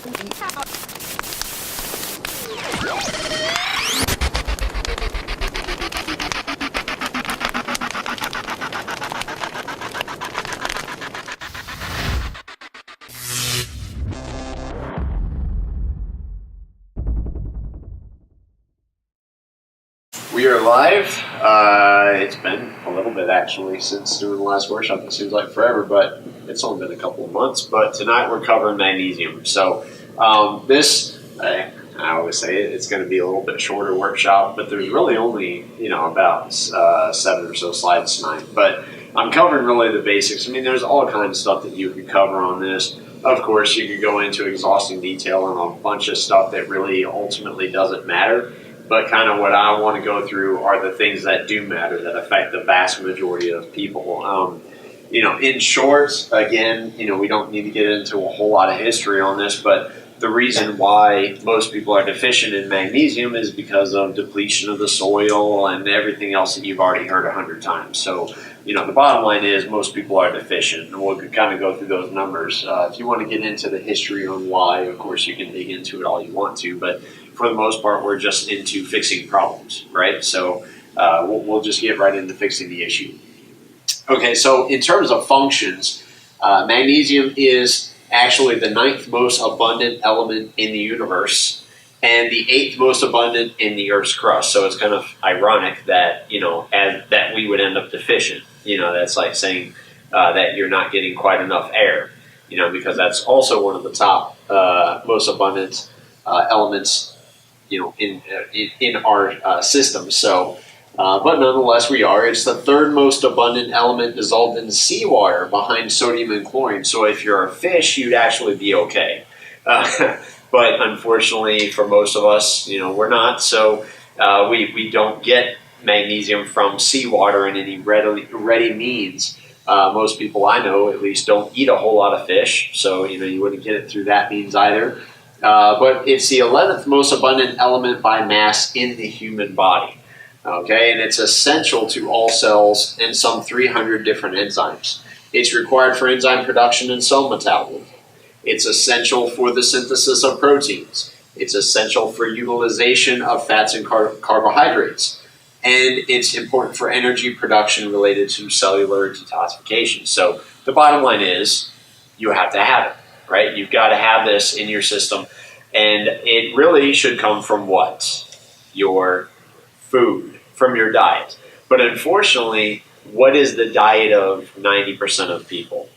We are live. It's been a little bit actually since doing the last workshop. It seems like forever, but it's only been a couple of months. But tonight we're covering magnesium. So I always say it's going to be a little bit shorter workshop, but there's really only about 7 or so slides tonight. But I'm covering really the basics. I mean, there's all kinds of stuff that you could cover on this. Of course, you could go into exhausting detail on a bunch of stuff that really ultimately doesn't matter. But kind of what I want to go through are the things that do matter, that affect the vast majority of people. In short, again, we don't need to get into a whole lot of history on this, but the reason why most people are deficient in magnesium is because of depletion of the soil and everything else that you've already heard 100 times. So, the bottom line is most people are deficient, and we'll kind of go through those numbers. If you want to get into the history on why, of course, you can dig into it all you want to, but for the most part, we're just into fixing problems, right? So we'll just get right into fixing the issue. Okay, so in terms of functions, magnesium is actually the 9th most abundant element in the universe and the 8th most abundant in the Earth's crust. So it's kind of ironic that, that we would end up deficient. That's like saying that you're not getting quite enough air, because that's also one of the top most abundant elements in our system. So, but nonetheless, we are. It's the 3rd most abundant element dissolved in seawater behind sodium and chlorine. So if you're a fish, you'd actually be okay. But unfortunately, for most of us, we're not. So we don't get magnesium from seawater in any ready means. Most people I know, at least, don't eat a whole lot of fish. So, you wouldn't get it through that means either. But it's the 11th most abundant element by mass in the human body. Okay, and it's essential to all cells and some 300 different enzymes. It's required for enzyme production and cell metabolism. It's essential for the synthesis of proteins. It's essential for utilization of fats and carbohydrates. And it's important for energy production related to cellular detoxification. So the bottom line is you have to have it. Right? You've got to have this in your system. And it really should come from what? Your food, from your diet. But unfortunately, what is the diet of 90% of people?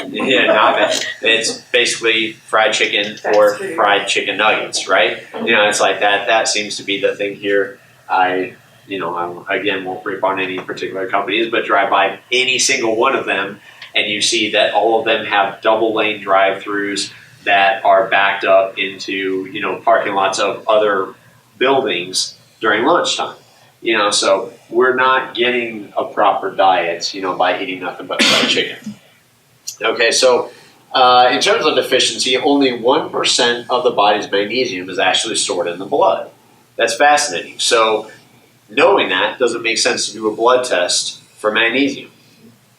Yeah, not bad. It's basically fried chicken or fried chicken nuggets, right? It's like that. That seems to be the thing here. I again, won't rip on any particular companies, but drive by any single one of them, and you see that all of them have double lane drive-throughs that are backed up into, parking lots of other buildings during lunchtime. So we're not getting a proper diet, by eating nothing but fried chicken. Okay, so in terms of deficiency, only 1% of the body's magnesium is actually stored in the blood. That's fascinating. So knowing that, does it make sense to do a blood test for magnesium?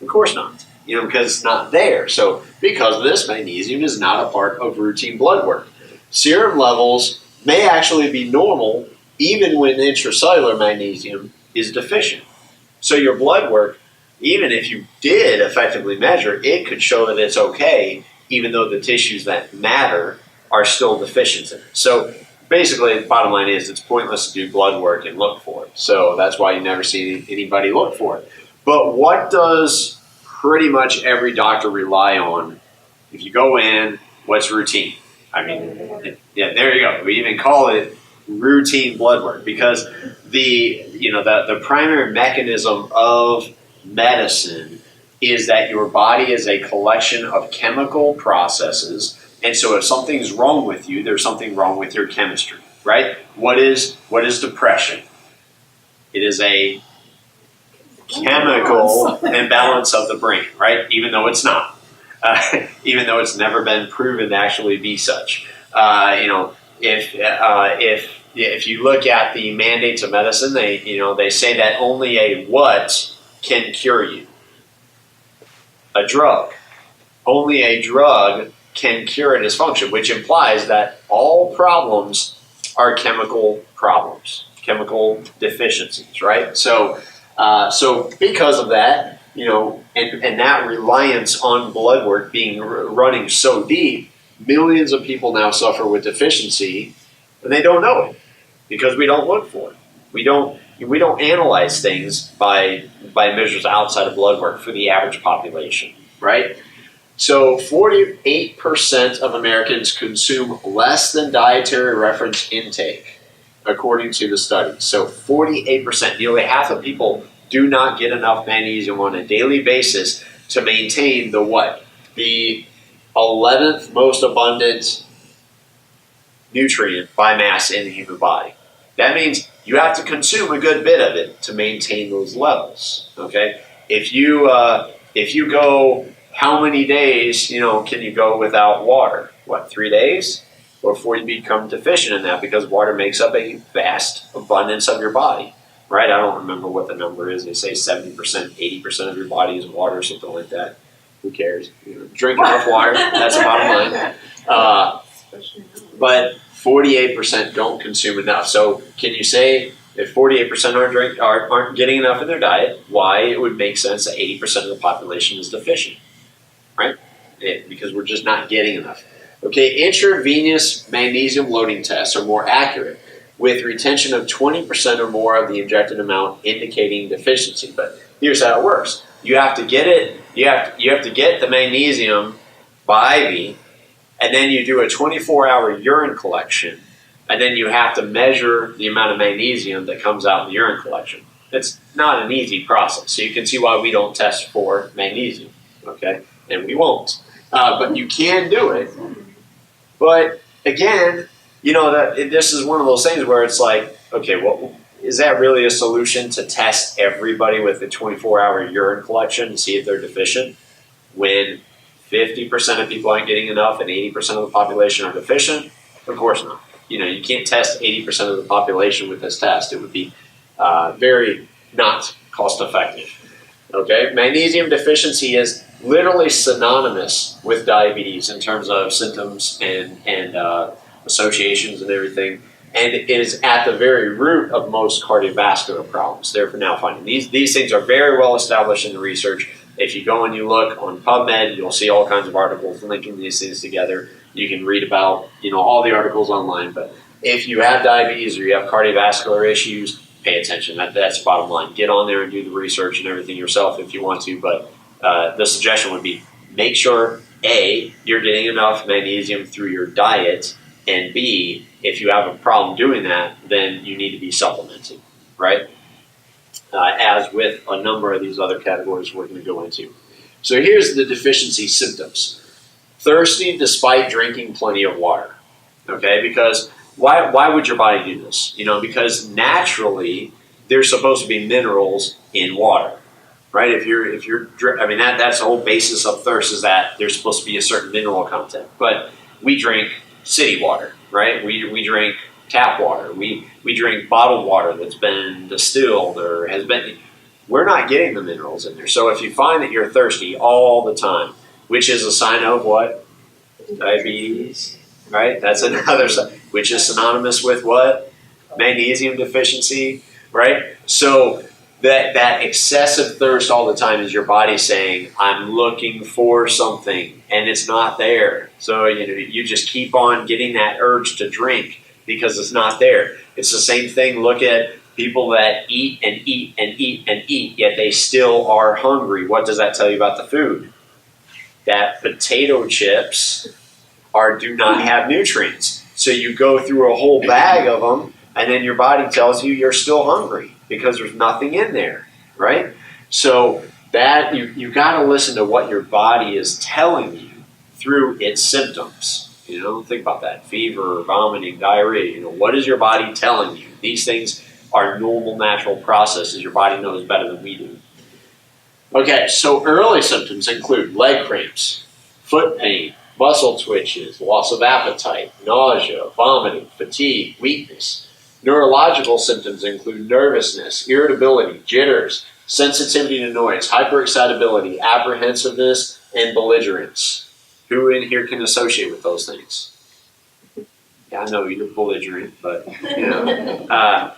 Of course not. Because it's not there. So because of this, magnesium is not a part of routine blood work. Serum levels may actually be normal even when intracellular magnesium is deficient. So your blood work, even if you did effectively measure, it could show that it's okay, even though the tissues that matter are still deficient in it. So basically, the bottom line is it's pointless to do blood work and look for it. So that's why you never see anybody look for it. But what does pretty much every doctor rely on? If you go in, what's routine? There you go. We even call it routine blood work because the primary mechanism of medicine is that your body is a collection of chemical processes, and so if something's wrong with you, there's something wrong with your chemistry, right? What is depression? It is a chemical imbalance of the brain, right? Even though it's not, even though it's never been proven to actually be such. If you look at the mandates of medicine, they say that only a what can cure you? A drug. Only a drug can cure a dysfunction, which implies that all problems are chemical problems, chemical deficiencies, right? So because of that, and that reliance on blood work being running so deep, millions of people now suffer with deficiency, and they don't know it because we don't look for it. We don't analyze things by measures outside of blood work for the average population, right? So 48% of Americans consume less than dietary reference intake, according to the study. So 48%, nearly half of people do not get enough magnesium on a daily basis to maintain the what? The 11th most abundant nutrient by mass in the human body. That means you have to consume a good bit of it to maintain those levels. Okay, if you go, how many days can you go without water? What, 3 days? Before you become deficient in that, because water makes up a vast abundance of your body, right? I don't remember what the number is. They say 70%, 80% of your body is water, something like that. Who cares? Drink enough water. That's the bottom line. But 48% don't consume enough. So can you say if 48% aren't getting enough in their diet, why it would make sense that 80% of the population is deficient, right? Because we're just not getting enough. Okay, intravenous magnesium loading tests are more accurate, with retention of 20% or more of the injected amount indicating deficiency. But here's how it works. You have to get it. You have to get the magnesium by IV, and then you do a 24-hour urine collection, and then you have to measure the amount of magnesium that comes out in the urine collection. It's not an easy process, so you can see why we don't test for magnesium, okay? And we won't. But you can do it. But again, this is one of those things where it's like, okay, well, is that really a solution to test everybody with a 24-hour urine collection to see if they're deficient when 50% of people aren't getting enough and 80% of the population are deficient? Of course not. You can't test 80% of the population with this test. It would be very not cost effective. Okay, magnesium deficiency is literally synonymous with diabetes in terms of symptoms and associations and everything. And it is at the very root of most cardiovascular problems. Therefore, now finding these things are very well established in the research. If you go and you look on PubMed, you'll see all kinds of articles linking these things together. You can read about all the articles online. But if you have diabetes or you have cardiovascular issues, pay attention. That's the bottom line. Get on there and do the research and everything yourself if you want to. But the suggestion would be make sure, A, you're getting enough magnesium through your diet, and B, if you have a problem doing that, then you need to be supplementing, right? As with a number of these other categories we're going to go into. So here's the deficiency symptoms. Thirsty despite drinking plenty of water, okay? Because why would your body do this? Because naturally there's supposed to be minerals in water, right? That's the whole basis of thirst, is that there's supposed to be a certain mineral content. But we drink city water, right? We drink tap water. We drink bottled water that's been distilled or has been. We're not getting the minerals in there. So if you find that you're thirsty all the time, which is a sign of what? Diabetes, right? That's another sign, which is synonymous with what? Magnesium deficiency, right? So that excessive thirst all the time is your body saying, I'm looking for something, and it's not there. So you just keep on getting that urge to drink because it's not there. It's the same thing. Look at people that eat and eat and eat and eat, yet they still are hungry. What does that tell you about the food? That potato chips do not have nutrients. So you go through a whole bag of them, and then your body tells you you're still hungry because there's nothing in there, right? So that you got to listen to what your body is telling you through its symptoms. Think about that. Fever, vomiting, diarrhea. What is your body telling you? These things are normal, natural processes. Your body knows better than we do. Okay, so early symptoms include leg cramps, foot pain, muscle twitches, loss of appetite, nausea, vomiting, fatigue, weakness. Neurological symptoms include nervousness, irritability, jitters, sensitivity to noise, hyperexcitability, apprehensiveness, and belligerence. Who in here can associate with those things? Yeah, I know you're belligerent, but you know,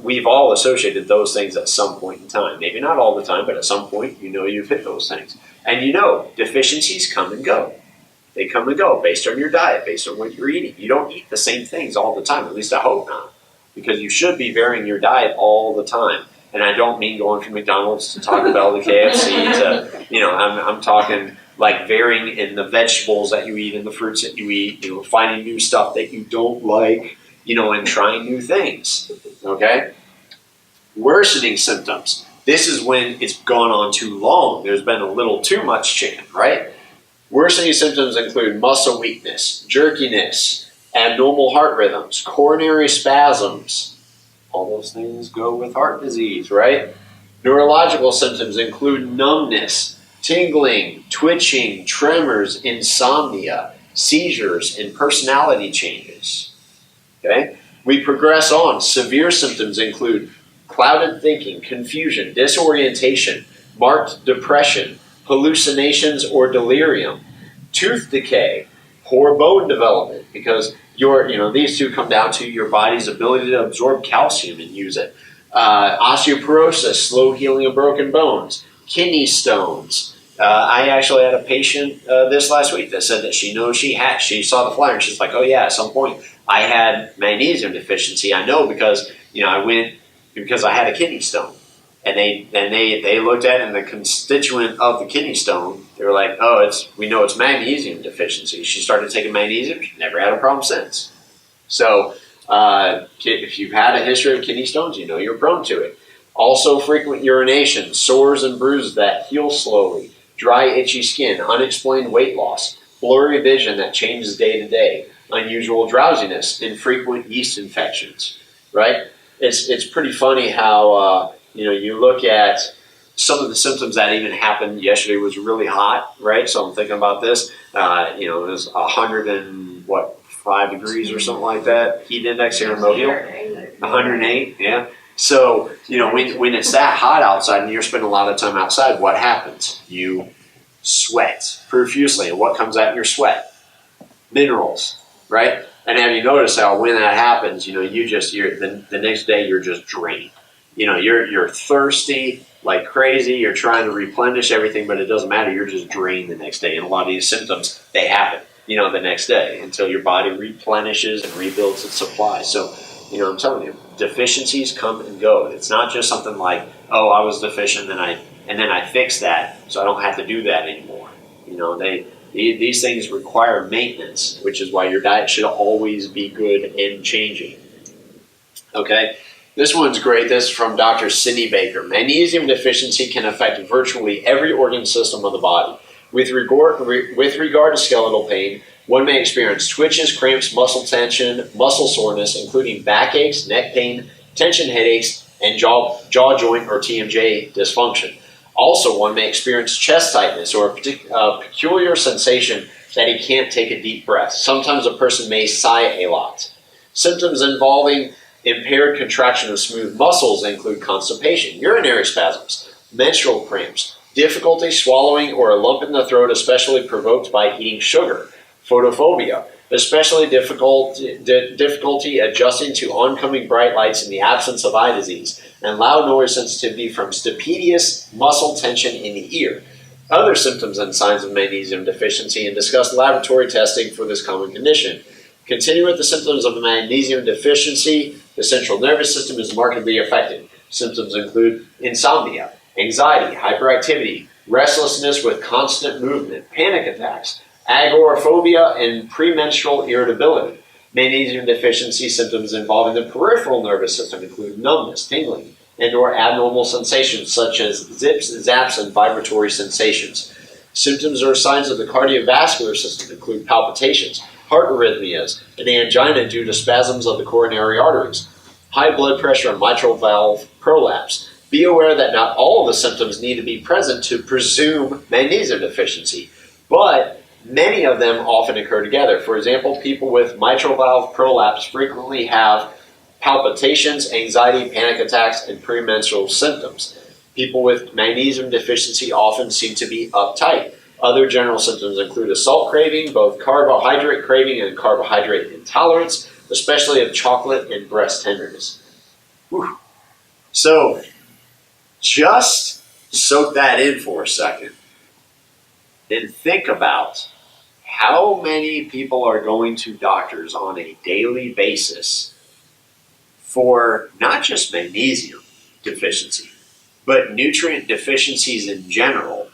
we've all associated those things at some point in time. Maybe not all the time, but at some point, you've hit those things, and deficiencies come and go. They come and go based on your diet, based on what you're eating. You don't eat the same things all the time. At least I hope not, because you should be varying your diet all the time. And I don't mean going from McDonald's to Taco Bell to KFC to, I'm talking like varying in the vegetables that you eat and the fruits that you eat, finding new stuff that you don't like, and trying new things, okay? Worsening symptoms. This is when it's gone on too long. There's been a little too much chicken, right? Worsening symptoms include muscle weakness, jerkiness, abnormal heart rhythms, coronary spasms. All those things go with heart disease, right? Neurological symptoms include numbness, tingling, twitching, tremors, insomnia, seizures, and personality changes. Okay? We progress on. Severe symptoms include clouded thinking, confusion, disorientation, marked depression, hallucinations or delirium, tooth decay, poor bone development, because these two come down to your body's ability to absorb calcium and use it. Osteoporosis, slow healing of broken bones, kidney stones. I actually had a patient this last week that said that she saw the flyer and she's like, oh yeah, at some point I had magnesium deficiency. I know because I had a kidney stone. And they looked at it, and the constituent of the kidney stone, they were like, we know it's magnesium deficiency. She started taking magnesium, she never had a problem since. So if you've had a history of kidney stones, you're prone to it. Also frequent urination, sores and bruises that heal slowly, dry itchy skin, unexplained weight loss, blurry vision that changes day to day, unusual drowsiness, infrequent yeast infections, right? It's pretty funny how... you look at some of the symptoms that even happened yesterday. Was really hot, right? So I'm thinking about this. It was 105 degrees or something like that. Heat index here in Mobile, 108. Yeah. So when it's that hot outside and you're spending a lot of time outside, what happens? You sweat profusely, and what comes out in your sweat? Minerals, right? And have you noticed how when that happens, the next day you're just drained. You're thirsty like crazy. You're trying to replenish everything, but it doesn't matter. You're just drained the next day. And a lot of these symptoms, they happen, the next day until your body replenishes and rebuilds its supply. So, I'm telling you, deficiencies come and go. It's not just something like, oh, I was deficient and then I fixed that, so I don't have to do that anymore. These things require maintenance, which is why your diet should always be good and changing. Okay? This one's great. This is from Dr. Sidney Baker. Magnesium deficiency can affect virtually every organ system of the body. With regard to skeletal pain, one may experience twitches, cramps, muscle tension, muscle soreness, including backaches, neck pain, tension headaches, and jaw joint or TMJ dysfunction. Also, one may experience chest tightness or a peculiar sensation that he can't take a deep breath. Sometimes a person may sigh a lot. Symptoms involving impaired contraction of smooth muscles include constipation, urinary spasms, menstrual cramps, difficulty swallowing or a lump in the throat, especially provoked by eating sugar, photophobia, especially difficulty adjusting to oncoming bright lights in the absence of eye disease, and loud noise sensitivity from stapedius muscle tension in the ear. Other symptoms and signs of magnesium deficiency, and discuss laboratory testing for this common condition. Continue with the symptoms of magnesium deficiency. The central nervous system is markedly affected. Symptoms include insomnia, anxiety, hyperactivity, restlessness with constant movement, panic attacks, agoraphobia, and premenstrual irritability. Magnesium deficiency symptoms involving the peripheral nervous system include numbness, tingling, and/or abnormal sensations such as zips, zaps, and vibratory sensations. Symptoms or signs of the cardiovascular system include palpitations, heart arrhythmias, and angina due to spasms of the coronary arteries, high blood pressure, and mitral valve prolapse. Be aware that not all of the symptoms need to be present to presume magnesium deficiency, but many of them often occur together. For example, people with mitral valve prolapse frequently have palpitations, anxiety, panic attacks, and premenstrual symptoms. People with magnesium deficiency often seem to be uptight, Other general symptoms include a salt craving, both carbohydrate craving and carbohydrate intolerance, especially of chocolate and breast tenderness. Whew. So just soak that in for a second and think about how many people are going to doctors on a daily basis for not just magnesium deficiency, but nutrient deficiencies in general.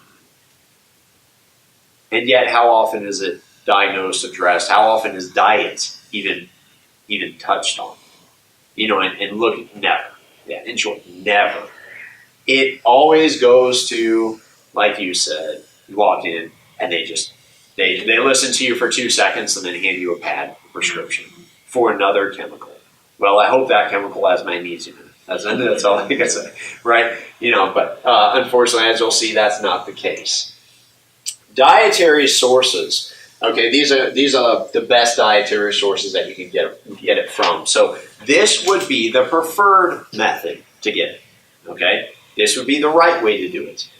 And yet, how often is it diagnosed, addressed? How often is diet even touched on? And look, never. Yeah, in short, never. It always goes to, like you said, you walk in and they listen to you for 2 seconds and then hand you a pad prescription for another chemical. Well, I hope that chemical has magnesium in it. That's all I can say, right? But unfortunately, as you'll see, that's not the case. Dietary sources. Okay, these are the best dietary sources that you can get it from. So this would be the preferred method to get it. Okay, this would be the right way to do it.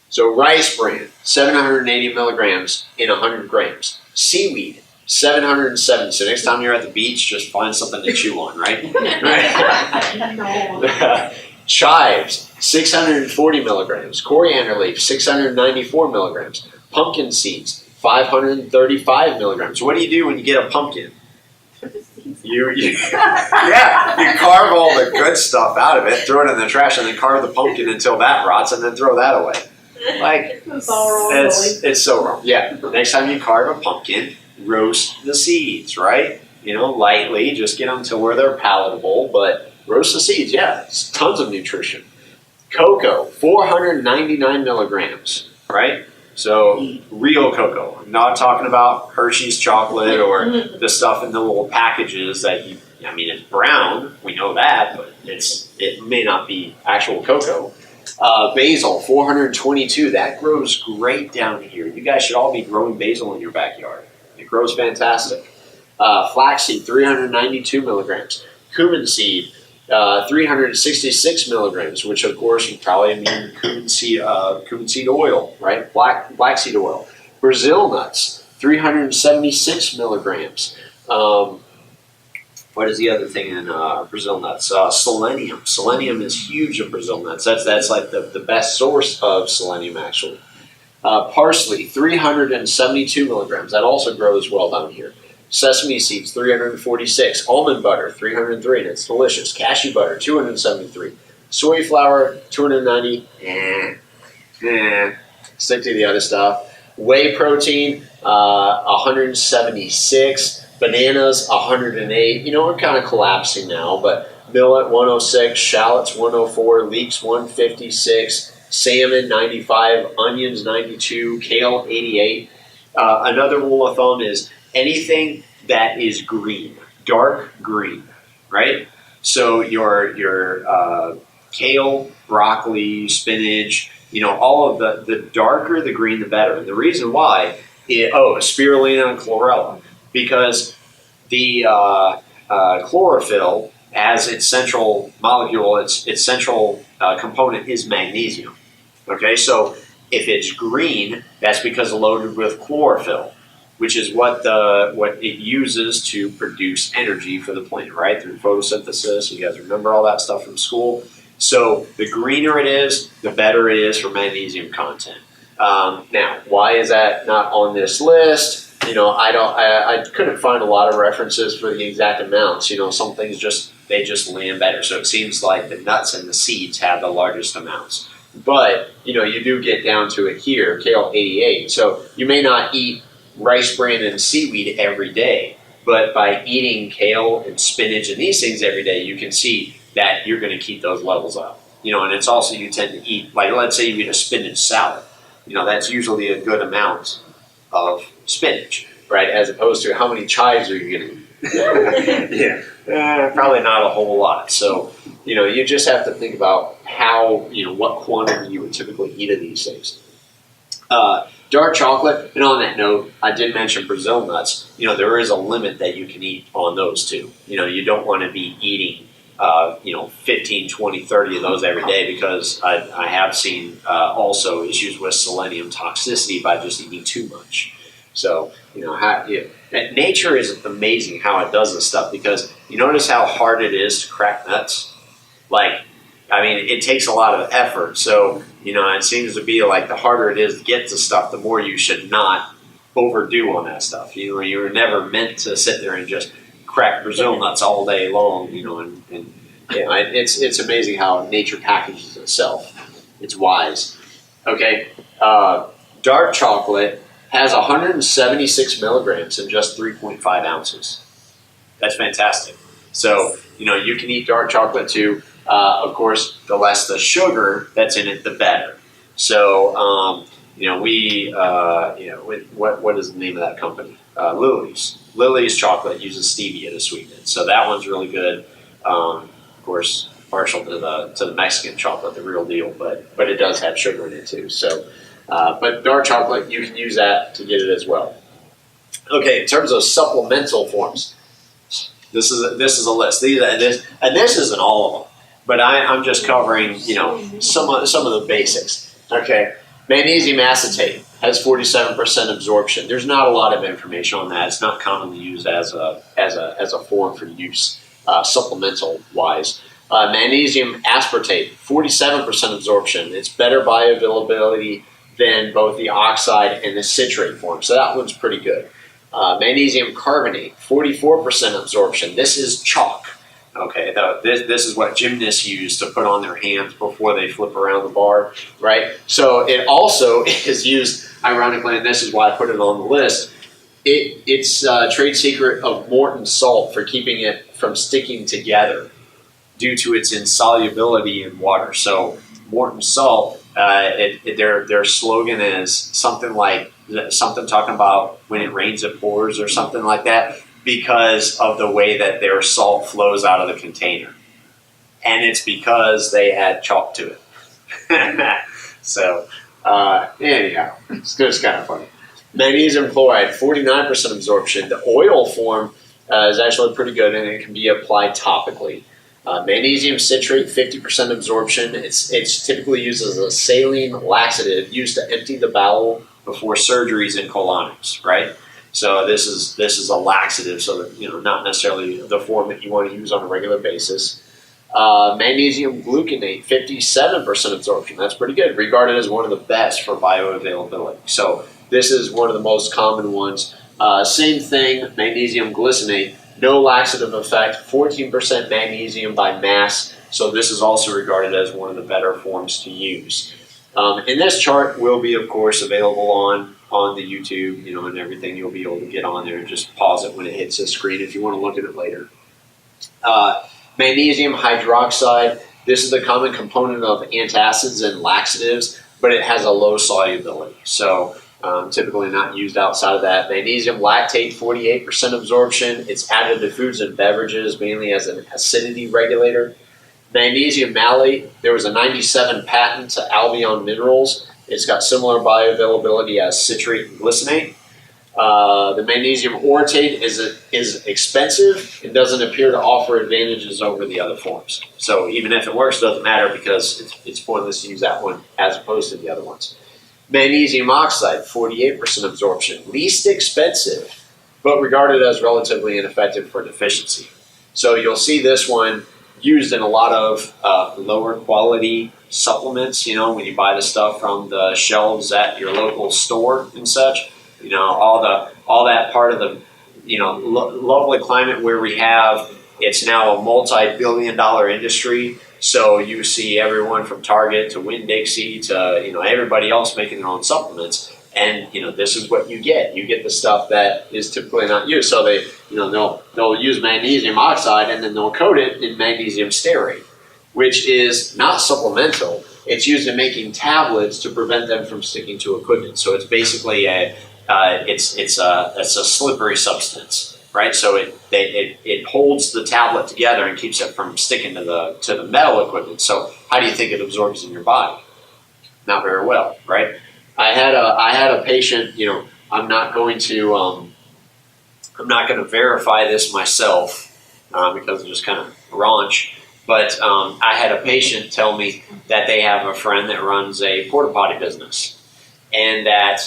So rice bran, 780 milligrams in 100 grams. Seaweed, 770. So next time you're at the beach, just find something to chew on, right? Chives, 640 milligrams. Coriander leaf, 694 milligrams. Pumpkin seeds, 535 milligrams. What do you do when you get a pumpkin? You carve all the good stuff out of it, throw it in the trash, and then carve the pumpkin until that rots, and then throw that away. Like, it's so wrong. Yeah. Next time you carve a pumpkin, roast the seeds, right? Lightly, just get them to where they're palatable, but roast the seeds. Yeah, it's tons of nutrition. Cocoa, 499 milligrams, right? So real cocoa. I'm not talking about Hershey's chocolate or the stuff in the little packages that it's brown, we know that, but it may not be actual cocoa. Basil, 422. That grows great down here. You guys should all be growing basil in your backyard. It grows fantastic. Flaxseed, 392 milligrams. Cumin seed, 366 milligrams, which of course would probably mean cumin seed oil, right? Black seed oil. Brazil nuts, 376 milligrams. What is the other thing in Brazil nuts? Selenium. Selenium is huge in Brazil nuts. That's like the best source of selenium, actually. Parsley, 372 milligrams. That also grows well down here. Sesame seeds, 346. Almond butter, 303. And it's delicious. Cashew butter, 273. Soy flour, 290. Stick to the other stuff. Whey protein, 176. Bananas, 108. We're kind of collapsing now, but millet, 106. Shallots, 104. Leeks, 156. Salmon, 95. Onions, 92. Kale, 88. Another rule of thumb is anything that is green, dark green, right? So your kale, broccoli, spinach, all of the darker the green, the better. And the reason why, spirulina and chlorella, because the chlorophyll, as its central molecule, its central component is magnesium. Okay, so if it's green, that's because it's loaded with chlorophyll, which is what it uses to produce energy for the plant, right? Through photosynthesis. You guys remember all that stuff from school. So the greener it is, the better it is for magnesium content. Now, why is that not on this list? I couldn't find a lot of references for the exact amounts. Some things just land better. So it seems like the nuts and the seeds have the largest amounts. But, you do get down to it here, kale 88. So you may not eat rice bran and seaweed every day, but by eating kale and spinach and these things every day, you can see that you're going to keep those levels up. And it's also, you tend to eat, like let's say you eat a spinach salad. That's usually a good amount of spinach, right? As opposed to how many chives are you going to eat? Probably not a whole lot. So, you just have to think about how, what quantity you would typically eat of these things. Dark chocolate, and on that note, I did mention Brazil nuts. There is a limit that you can eat on those too. You don't want to be eating 15, 20, 30 of those every day, because I have seen also issues with selenium toxicity by just eating too much. So, nature is amazing how it does this stuff, because you notice how hard it is to crack nuts? It takes a lot of effort. So, it seems to be like the harder it is to get to stuff, the more you should not overdo on that stuff. You were never meant to sit there and just crack Brazil nuts all day long, it's amazing how nature packages itself. It's wise. Okay, dark chocolate has 176 milligrams in just 3.5 ounces. That's fantastic. So, you can eat dark chocolate too. Of course, the less the sugar that's in it, the better. So, what is the name of that company? Lily's. Lily's chocolate uses stevia to sweeten it. So that one's really good. Of course, partial to the Mexican chocolate, the real deal, but it does have sugar in it too. So, but dark chocolate, you can use that to get it as well. Okay, in terms of supplemental forms, this is a list. This isn't all of them, but I'm just covering some of the basics. Okay, magnesium acetate has 47% absorption. There's not a lot of information on that. It's not commonly used as a form for use supplemental wise. Magnesium aspartate, 47% absorption. It's better bioavailability than both the oxide and the citrate form, so that one's pretty good. Magnesium carbonate, 44% absorption. This is chalk. Okay, this is what gymnasts use to put on their hands before they flip around the bar, right? So it also is used, ironically, and this is why I put it on the list, it's a trade secret of Morton salt for keeping it from sticking together due to its insolubility in water. So Morton salt, their slogan is something talking about when it rains it pours or something like that, because of the way that their salt flows out of the container. And it's because they add chalk to it. So, anyhow, it's kind of funny. Magnesium chloride, 49% absorption. The oil form is actually pretty good, and it can be applied topically. Magnesium citrate, 50% absorption. It's typically used as a saline laxative used to empty the bowel before surgeries and colonics, right? So this is a laxative, so that, not necessarily the form that you want to use on a regular basis. Magnesium gluconate, 57% absorption. That's pretty good, regarded as one of the best for bioavailability. So this is one of the most common ones. Same thing, magnesium glycinate, no laxative effect, 14% magnesium by mass. So this is also regarded as one of the better forms to use. And this chart will be, of course, available on the YouTube, and everything. You'll be able to get on there and just pause it when it hits the screen if you want to look at it later. Magnesium hydroxide, this is the common component of antacids and laxatives, but it has a low solubility. So typically not used outside of that. Magnesium lactate, 48% absorption. It's added to foods and beverages, mainly as an acidity regulator. Magnesium malate, there was a 97 patent to Albion Minerals. It's got similar bioavailability as citrate and glycinate. The magnesium orotate is expensive and doesn't appear to offer advantages over the other forms. So even if it works, it doesn't matter, because it's pointless to use that one as opposed to the other ones. Magnesium oxide, 48% absorption. Least expensive, but regarded as relatively ineffective for deficiency. So you'll see this one used in a lot of lower quality supplements, when you buy the stuff from the shelves at your local store and such, all that part of the, lovely climate where we have, it's now a multi-billion-dollar industry. So you see everyone from Target to Winn-Dixie to, everybody else making their own supplements. And, this is what you get. You get the stuff that is typically not used. So they, they'll use magnesium oxide and then they'll coat it in magnesium stearate, which is not supplemental. It's used in making tablets to prevent them from sticking to equipment. So it's basically it's a slippery substance, right? So it holds the tablet together and keeps it from sticking to the metal equipment. So how do you think it absorbs in your body? Not very well, right? I had a patient. I'm not going to verify this myself because it's just kind of raunch. But I had a patient tell me that they have a friend that runs a porta potty business, and that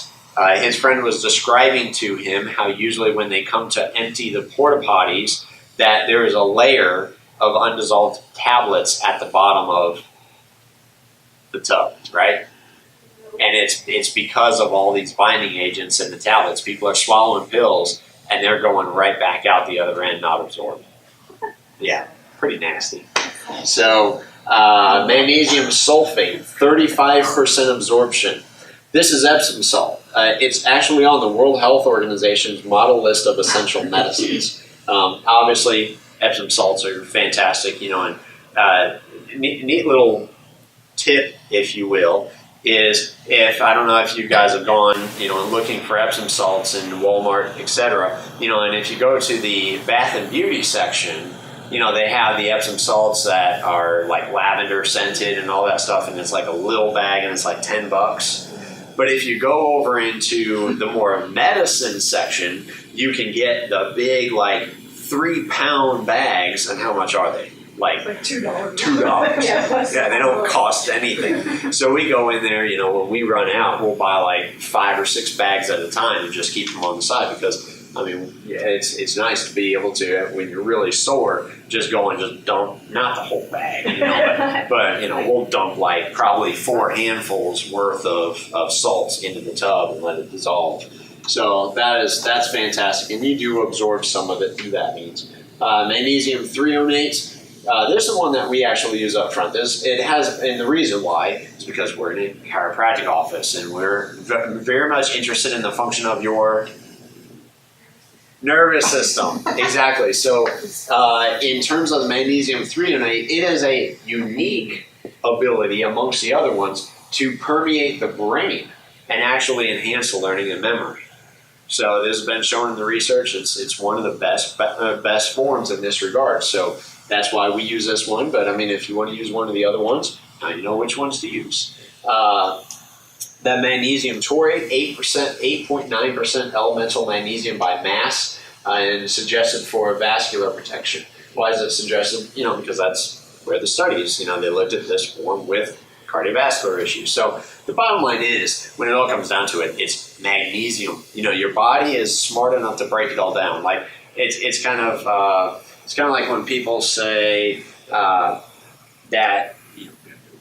his friend was describing to him how usually when they come to empty the porta potties, that there is a layer of undissolved tablets at the bottom of the tub, right? And it's because of all these binding agents in the tablets. People are swallowing pills, and they're going right back out the other end, not absorbed. Yeah, pretty nasty. So magnesium sulfate, 35% absorption. This is Epsom salt. It's actually on the World Health Organization's model list of essential medicines. Obviously, Epsom salts are fantastic, and neat little tip, if you will, is I don't know if you guys have gone, looking for Epsom salts in Walmart, etc., and if you go to the bath and beauty section, they have the Epsom salts that are like lavender scented and all that stuff, and it's like a little bag and it's like $10. But if you go over into the more medicine section, you can get the big, like 3-pound bags, and how much are they? Like $2. Yeah, they don't cost anything. So we go in there, when we run out, we'll buy like 5 or 6 bags at a time and just keep them on the side, because it's nice to be able to, when you're really sore, just go and just dump, not the whole bag, but we'll dump like probably 4 handfuls worth of salts into the tub and let it dissolve. So that's fantastic, and you do absorb some of it through that means. Magnesium threonate. This is one that we actually use up front. And the reason why is because we're in a chiropractic office, and we're very much interested in the function of your nervous system. Exactly. So in terms of the magnesium threonate, it is a unique ability amongst the other ones to permeate the brain and actually enhance the learning and memory. So this has been shown in the research. It's one of the best forms in this regard. So that's why we use this one. But if you want to use one of the other ones, now you know which ones to use. That magnesium taurate, 8.9% elemental magnesium by mass, and suggested for vascular protection. Why is it suggested? Because that's where the studies, they looked at this form with cardiovascular issues. So the bottom line is, when it all comes down to it, it's magnesium. Your body is smart enough to break it all down. Like it's kind of like when people say that,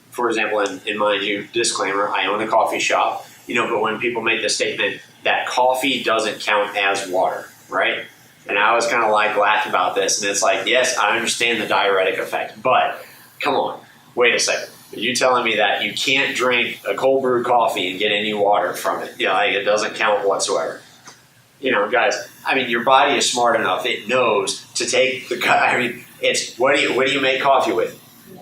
for example, in mind you, disclaimer, I own a coffee shop, but when people make the statement that coffee doesn't count as water, right? And I always kind of laugh about this, and it's like, yes, I understand the diuretic effect, but come on, wait a second. Are you telling me that you can't drink a cold brewed coffee and get any water from it? It doesn't count whatsoever. Guys, your body is smart enough. It knows to take it's, what do you make coffee with?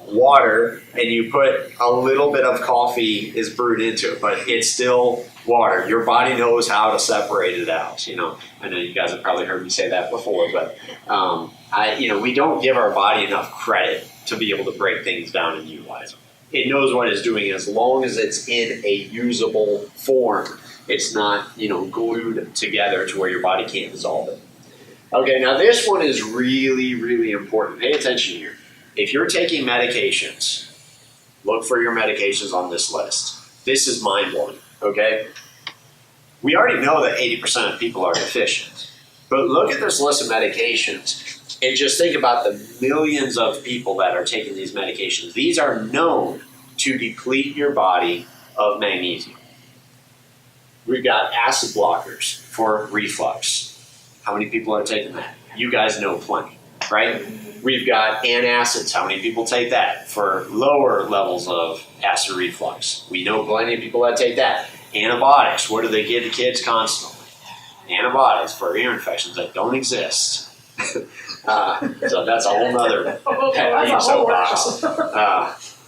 Water, and you put a little bit of coffee is brewed into it, but it's still water. Your body knows how to separate it out. I know you guys have probably heard me say that before, but we don't give our body enough credit to be able to break things down and utilize them. It knows what it's doing as long as it's in a usable form. It's not, glued together to where your body can't dissolve it. Okay, now this one is really, really important. Pay attention here. If you're taking medications, look for your medications on this list. This is mind-blowing, okay? We already know that 80% of people are deficient. But look at this list of medications and just think about the millions of people that are taking these medications. These are known to deplete your body of magnesium. We've got acid blockers for reflux. How many people are taking that? You guys know plenty, right? We've got antacids. How many people take that for lower levels of acid reflux? We know plenty of people that take that. Antibiotics. What do they give to kids constantly? Antibiotics for ear infections that don't exist. So that's a whole other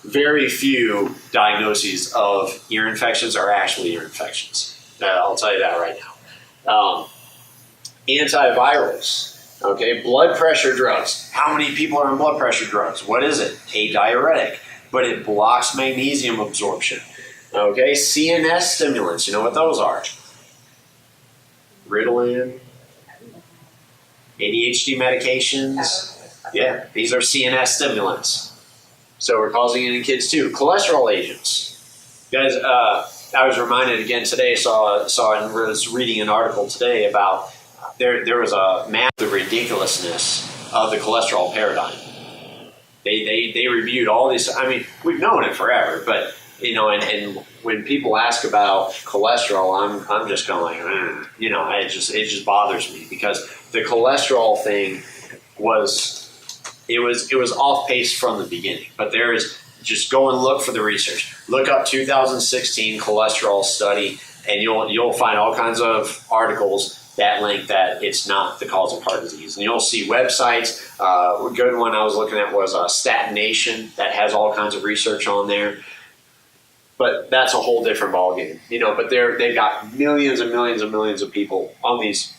very few diagnoses of ear infections are actually ear infections. I'll tell you that right now. Antivirals. Okay, blood pressure drugs. How many people are on blood pressure drugs? What is it? A diuretic, but it blocks magnesium absorption. Okay, CNS stimulants. You know what those are? Ritalin, ADHD medications. Yeah, these are CNS stimulants. So we're causing it in kids too. Cholesterol agents. Guys, I was reminded again today, and was reading an article today about there was a map of the ridiculousness of the cholesterol paradigm. They reviewed all these. I mean, we've known it forever, but and when people ask about cholesterol, I'm just going, it just bothers me, because the cholesterol thing was off pace from the beginning. But there is, just go and look for the research. Look up 2016 cholesterol study, and you'll find all kinds of articles that link that it's not the cause of heart disease. And you'll see websites. A good one I was looking at was Statin Nation, that has all kinds of research on there. But that's a whole different ballgame, But they've got millions and millions and millions of people on these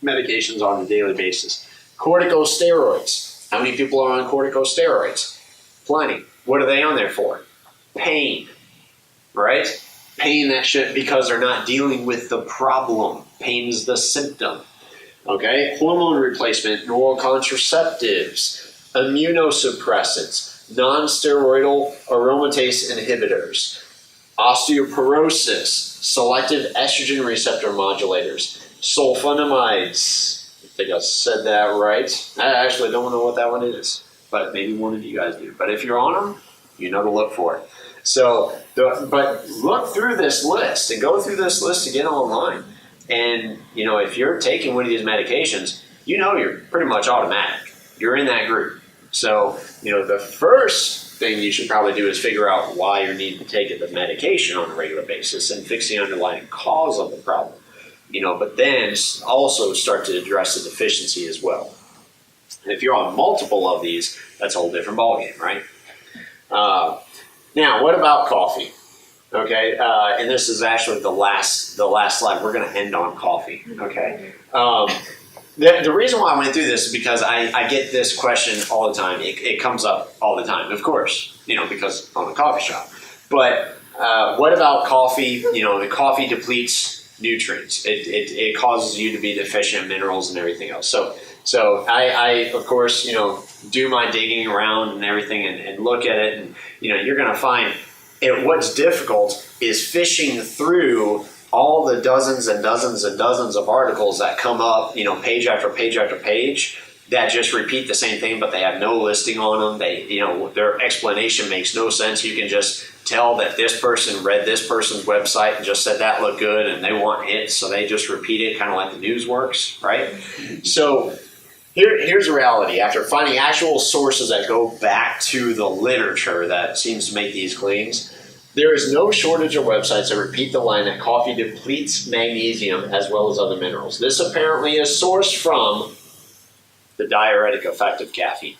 medications on a daily basis. Corticosteroids. How many people are on corticosteroids? Plenty. What are they on there for? Pain, right? Pain that shit, because they're not dealing with the problem. Pain's the symptom. Okay? Hormone replacement, oral contraceptives, immunosuppressants, non-steroidal aromatase inhibitors, osteoporosis, selective estrogen receptor modulators, sulfonamides. I think I said that right. I actually don't know what that one is, but maybe one of you guys do. But if you're on them, you know to look for it. So, but look through this list and go through this list again online. And, if you're taking one of these medications, you're pretty much automatic. You're in that group. So, the first thing you should probably do is figure out why you need to take the medication on a regular basis and fix the underlying cause of the problem. But then also start to address the deficiency as well. And if you're on multiple of these, that's a whole different ballgame, right? Now, what about coffee? Okay, and this is actually the last slide. We're going to end on coffee. Okay. The reason why I went through this is because I get this question all the time. It comes up all the time, of course, because I'm a coffee shop. But what about coffee? The coffee depletes nutrients. It causes you to be deficient in minerals and everything else. So I of course, do my digging around and everything and look at it. And, you're going to find what's difficult is fishing through all the dozens and dozens and dozens of articles that come up, page after page after page, that just repeat the same thing, but they have no listing on them. Their explanation makes no sense. You can just tell that this person read this person's website and just said that looked good and they want hits, so they just repeat it, kind of like the news works, right? So here's the reality. After finding actual sources that go back to the literature that seems to make these claims, there is no shortage of websites that repeat the line that coffee depletes magnesium as well as other minerals. This apparently is sourced from the diuretic effect of caffeine.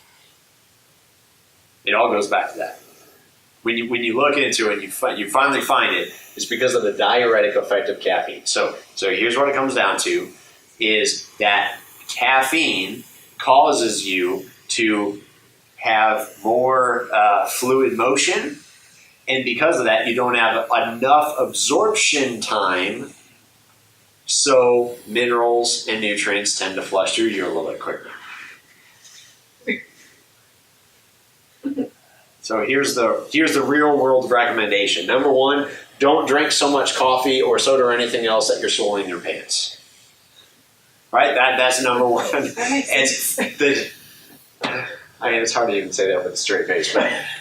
It all goes back to that. When you look into it, you finally find it. It's because of the diuretic effect of caffeine. So here's what it comes down to: is that caffeine causes you to have more fluid motion, and because of that, you don't have enough absorption time. So minerals and nutrients tend to flush through you a little bit quicker. So here's the real world recommendation. Number one, don't drink so much coffee or soda or anything else that you're soiling your pants. Right? That's number one. That makes sense. It's hard to even say that with a straight face,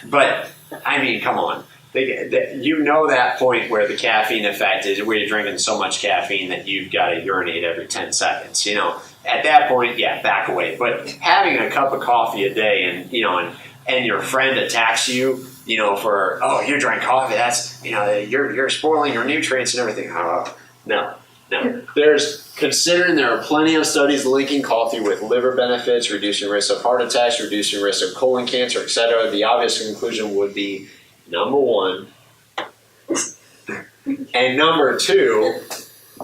but I mean, come on. That point where the caffeine effect is where you're drinking so much caffeine that you've got to urinate every 10 seconds. At that point, yeah, back away. But having a cup of coffee a day and your friend attacks you, for, oh, you drank coffee, that's, you're spoiling your nutrients and everything. Oh, no. Considering there are plenty of studies linking coffee with liver benefits, reducing risk of heart attacks, reducing risk of colon cancer, etc., the obvious conclusion would be, number one, and number two,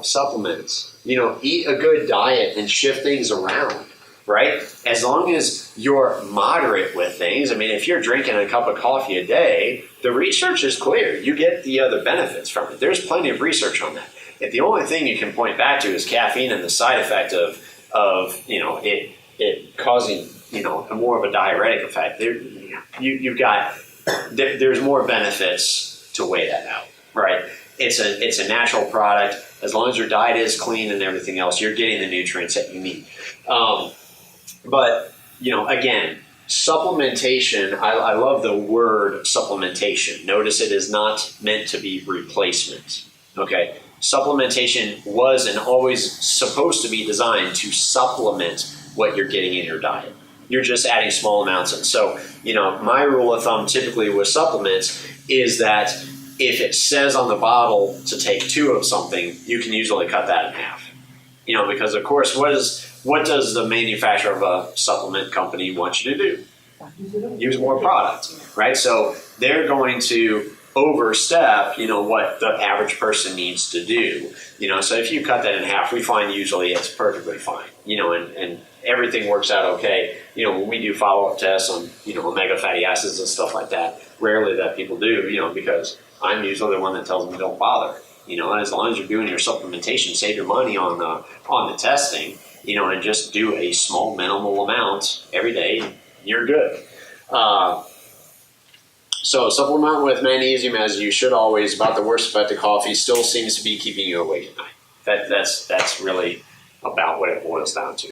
supplements. Eat a good diet and shift things around. Right? As long as you're moderate with things. I mean, if you're drinking a cup of coffee a day, the research is clear. You get the other benefits from it. There's plenty of research on that. If the only thing you can point back to is caffeine and the side effect of it causing a more of a diuretic effect, you've got there's more benefits to weigh that out, right? It's a natural product. As long as your diet is clean and everything else, you're getting the nutrients that you need. But, again, supplementation, I love the word supplementation. Notice it is not meant to be replacement, okay? Supplementation was and always supposed to be designed to supplement what you're getting in your diet. You're just adding small amounts. And so, my rule of thumb typically with supplements is that if it says on the bottle to take 2 of something, you can usually cut that in half. Because of course, what does the manufacturer of a supplement company want you to do? Use more product, right? So they're going to overstep, what the average person needs to do. So if you cut that in half, we find usually it's perfectly fine, and everything works out okay. When we do follow-up tests on, omega fatty acids and stuff like that, rarely that people do, because I'm usually the one that tells them don't bother. As long as you're doing your supplementation, save your money on the testing, and just do a small minimal amount every day, you're good. So supplement with magnesium, as you should always. About the worst effect of coffee still seems to be keeping you awake at night. That's really about what it boils down to.